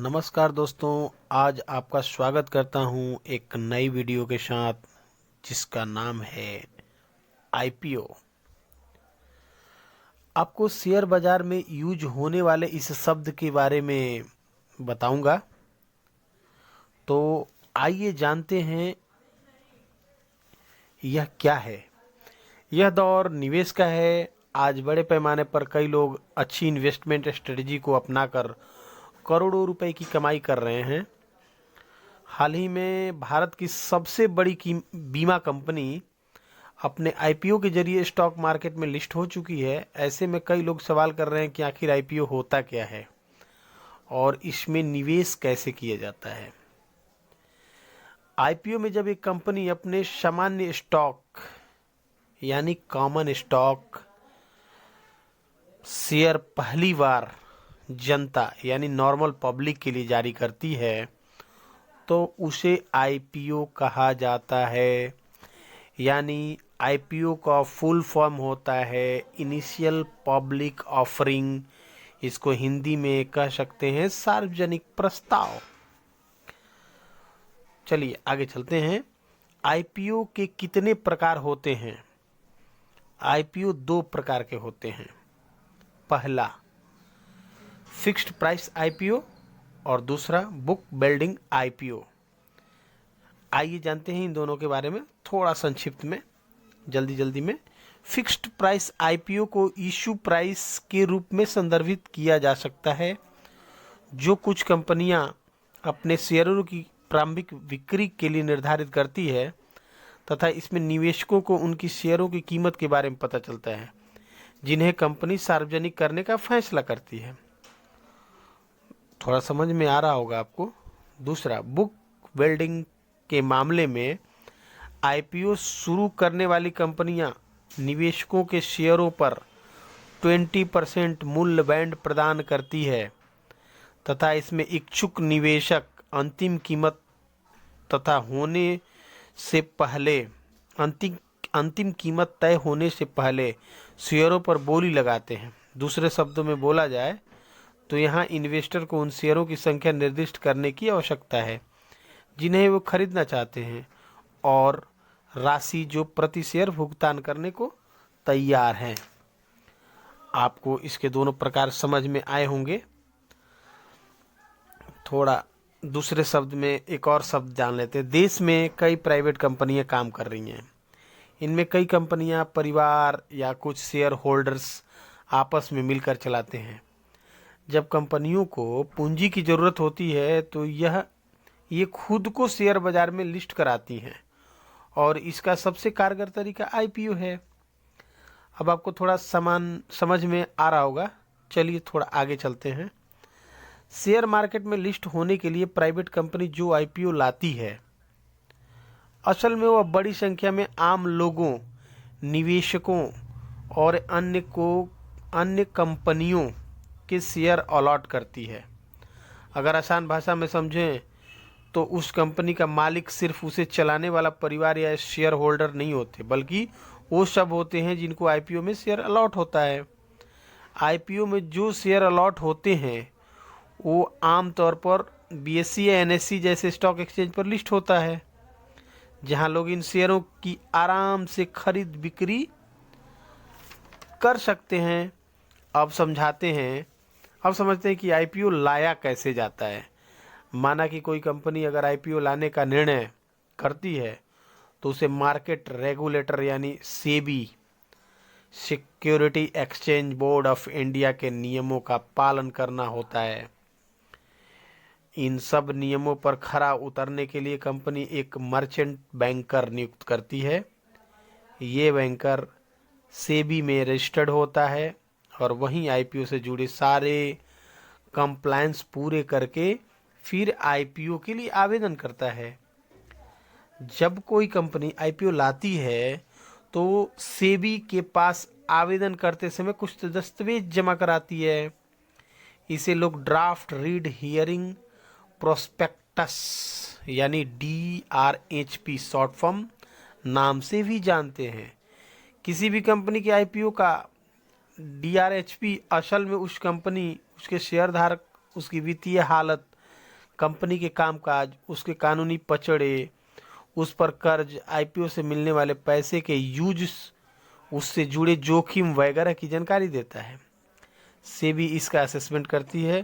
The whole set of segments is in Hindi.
नमस्कार दोस्तों, आज आपका स्वागत करता हूं एक नई वीडियो के साथ जिसका नाम है आईपीओ। आपको शेयर बाजार में यूज होने वाले इस शब्द के बारे में बताऊंगा। तो आइए जानते हैं यह क्या है। यह दौर निवेश का है। आज बड़े पैमाने पर कई लोग अच्छी इन्वेस्टमेंट स्ट्रेटजी को अपनाकर करोड़ों रुपए की कमाई कर रहे हैं। हाल ही में भारत की सबसे बड़ी बीमा कंपनी अपने आईपीओ के जरिए स्टॉक मार्केट में लिस्ट हो चुकी है। ऐसे में कई लोग सवाल कर रहे हैं कि आखिर आईपीओ होता क्या है और इसमें निवेश कैसे किया जाता है। आईपीओ में जब एक कंपनी अपने सामान्य स्टॉक यानी कॉमन स्टॉक शेयर पहली बार जनता यानी नॉर्मल पब्लिक के लिए जारी करती है तो उसे आईपीओ कहा जाता है। यानी आईपीओ का फुल फॉर्म होता है इनिशियल पब्लिक ऑफरिंग। इसको हिंदी में कह सकते हैं सार्वजनिक प्रस्ताव। चलिए आगे चलते हैं। आईपीओ के कितने प्रकार होते हैं? आईपीओ दो प्रकार के होते हैं। पहला फिक्स्ड प्राइस आईपीओ और दूसरा बुक बिल्डिंग आईपीओ। आइए जानते हैं इन दोनों के बारे में थोड़ा संक्षिप्त में, जल्दी में। फिक्स्ड प्राइस आईपीओ को इशू प्राइस के रूप में संदर्भित किया जा सकता है, जो कुछ कंपनियां अपने शेयरों की प्रारंभिक बिक्री के लिए निर्धारित करती है तथा इसमें निवेशकों को उनकी शेयरों की कीमत के बारे में पता चलता है, जिन्हें कंपनी सार्वजनिक करने का फैसला करती है। थोड़ा समझ में आ रहा होगा आपको। दूसरा बुक बिल्डिंग के मामले में आईपीओ शुरू करने वाली कंपनियां निवेशकों के शेयरों पर 20% मूल्य बैंड प्रदान करती है तथा इसमें इच्छुक निवेशक अंतिम कीमत तथा होने से पहले अंतिम कीमत तय होने से पहले शेयरों पर बोली लगाते हैं। दूसरे शब्दों में बोला जाए तो यहाँ इन्वेस्टर को उन शेयरों की संख्या निर्दिष्ट करने की आवश्यकता है जिन्हें वो खरीदना चाहते हैं और राशि जो प्रति शेयर भुगतान करने को तैयार हैं। आपको इसके दोनों प्रकार समझ में आए होंगे। थोड़ा दूसरे शब्द में एक और शब्द जान लेते हैं। देश में कई प्राइवेट कंपनियां काम कर रही हैं। इनमें कई कंपनियां परिवार या कुछ शेयर होल्डर्स आपस में मिलकर चलाते हैं। जब कंपनियों को पूंजी की जरूरत होती है तो ये खुद को शेयर बाजार में लिस्ट कराती हैं और इसका सबसे कारगर तरीका आईपीओ है। अब आपको थोड़ा समझ में आ रहा होगा। चलिए थोड़ा आगे चलते हैं। शेयर मार्केट में लिस्ट होने के लिए प्राइवेट कंपनी जो आईपीओ लाती है, असल में वह बड़ी संख्या में आम लोगों, निवेशकों और अन्य कंपनियों के शेयर अलॉट करती है। अगर आसान भाषा में समझें तो उस कंपनी का मालिक सिर्फ उसे चलाने वाला परिवार या शेयर होल्डर नहीं होते, बल्कि वो सब होते हैं जिनको आईपीओ में शेयर अलॉट होता है। आईपीओ में जो शेयर अलॉट होते हैं वो आमतौर पर बीएसई या एनएसई जैसे स्टॉक एक्सचेंज पर लिस्ट होता है, जहां लोग इन शेयरों की आराम से खरीद बिक्री कर सकते हैं। अब समझते हैं कि आईपीओ लाया कैसे जाता है। माना कि कोई कंपनी अगर आईपीओ लाने का निर्णय करती है तो उसे मार्केट रेगुलेटर यानी SEBI, security exchange board of India के नियमों का पालन करना होता है। इन सब नियमों पर खरा उतरने के लिए कंपनी एक मर्चेंट बैंकर नियुक्त करती है। ये बैंकर सेबी में रजिस्टर्ड होता है और वहीं आईपीओ से जुड़े सारे कंप्लायंस पूरे करके फिर आईपीओ के लिए आवेदन करता है। जब कोई कंपनी आईपीओ लाती है तो सेबी के पास आवेदन करते समय कुछ दस्तावेज जमा कराती है। इसे लोग ड्राफ्ट रीड हियरिंग प्रोस्पेक्टस यानी DRHP शॉर्ट फॉर्म नाम से भी जानते हैं। किसी भी कंपनी के आईपीओ का DRHP असल में उस कंपनी, उसके शेयरधारक, उसकी वित्तीय हालत, कंपनी के कामकाज, उसके कानूनी पचड़े, उस पर कर्ज, आईपीओ से मिलने वाले पैसे के यूज, उससे जुड़े जोखिम वगैरह की जानकारी देता है। सेबी इसका असेसमेंट करती है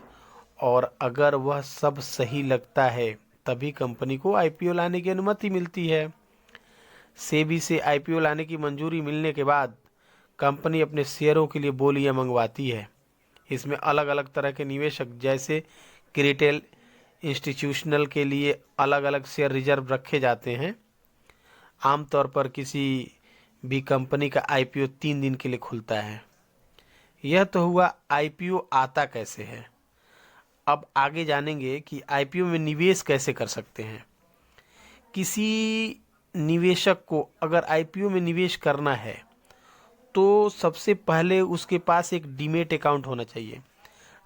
और अगर वह सब सही लगता है तभी कंपनी को आईपीओ लाने की अनुमति मिलती है। सेबी से आईपीओ लाने की मंजूरी मिलने के बाद कंपनी अपने शेयरों के लिए बोलियां मंगवाती है। इसमें अलग अलग तरह के निवेशक जैसे कि रिटेल, इंस्टीट्यूशनल के लिए अलग अलग शेयर रिजर्व रखे जाते हैं। आमतौर पर किसी भी कंपनी का आईपीओ 3 दिन के लिए खुलता है। यह तो हुआ आईपीओ आता कैसे है। अब आगे जानेंगे कि आईपीओ में निवेश कैसे कर सकते हैं। किसी निवेशक को अगर आईपीओ में निवेश करना है तो सबसे पहले उसके पास एक डीमेट अकाउंट होना चाहिए।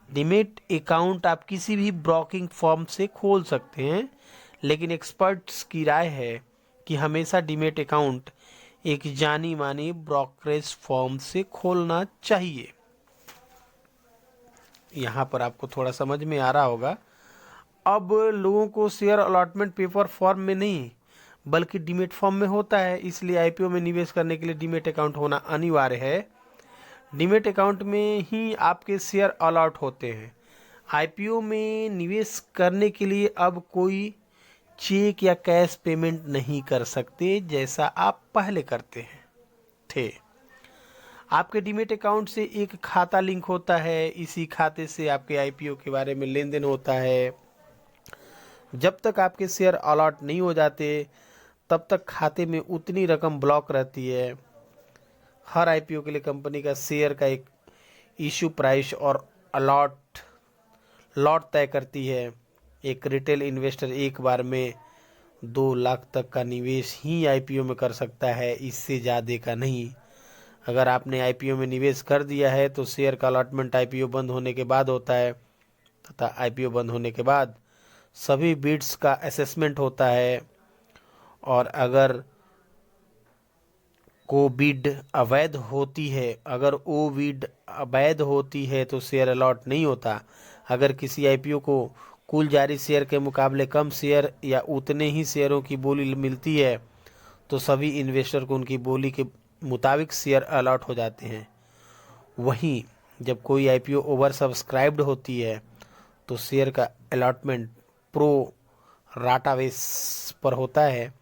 डीमेट अकाउंट आप किसी भी ब्रोकिंग फर्म से खोल सकते हैं, लेकिन एक्सपर्ट्स की राय है कि हमेशा डीमेट अकाउंट एक जानी मानी ब्रोकरेज फर्म से खोलना चाहिए। यहाँ पर आपको थोड़ा समझ में आ रहा होगा। अब लोगों को शेयर अलॉटमेंट पेपर फॉर्म में नहीं बल्कि डीमेट फॉर्म में होता है, इसलिए आईपीओ में निवेश करने के लिए डीमेट अकाउंट होना अनिवार्य है। डीमेट अकाउंट में ही आपके शेयर अलॉट होते हैं। आईपीओ में निवेश करने के लिए अब कोई चेक या कैश पेमेंट नहीं कर सकते जैसा आप पहले करते हैं थे। आपके डीमेट अकाउंट से एक खाता लिंक होता है, इसी खाते से आपके आईपीओ के बारे में लेन देन होता है। जब तक आपके शेयर अलॉट नहीं हो जाते तब तक खाते में उतनी रकम ब्लॉक रहती है। हर आईपीओ के लिए कंपनी का शेयर का एक इशू प्राइस और लॉट तय करती है। एक रिटेल इन्वेस्टर एक बार में 2 लाख तक का निवेश ही आईपीओ में कर सकता है, इससे ज़्यादा का नहीं। अगर आपने आईपीओ में निवेश कर दिया है तो शेयर का अलॉटमेंट आईपीओ बंद होने के बाद होता है, तथा आईपीओ बंद होने के बाद सभी बिड्स का असेसमेंट होता है, और अगर को बिड अवैध होती है तो शेयर अलॉट नहीं होता। अगर किसी आईपीओ को कुल जारी शेयर के मुकाबले कम शेयर या उतने ही शेयरों की बोली मिलती है तो सभी इन्वेस्टर को उनकी बोली के मुताबिक शेयर अलॉट हो जाते हैं। वहीं जब कोई आईपीओ ओवर सब्सक्राइब्ड होती है तो शेयर का अलॉटमेंट प्रो राटा बेस पर होता है,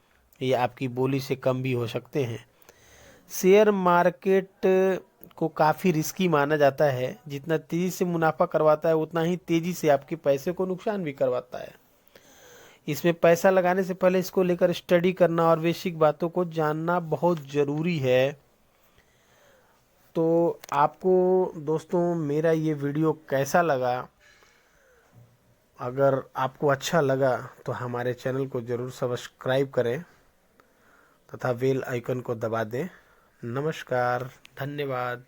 ये आपकी बोली से कम भी हो सकते हैं। शेयर मार्केट को काफ़ी रिस्की माना जाता है। जितना तेज़ी से मुनाफा करवाता है उतना ही तेज़ी से आपके पैसे को नुकसान भी करवाता है। इसमें पैसा लगाने से पहले इसको लेकर स्टडी करना और बेसिक बातों को जानना बहुत ज़रूरी है। तो आपको दोस्तों मेरा ये वीडियो कैसा लगा? अगर आपको अच्छा लगा तो हमारे चैनल को ज़रूर सब्सक्राइब करें तथा बेल आइकन को दबा दें। नमस्कार, धन्यवाद।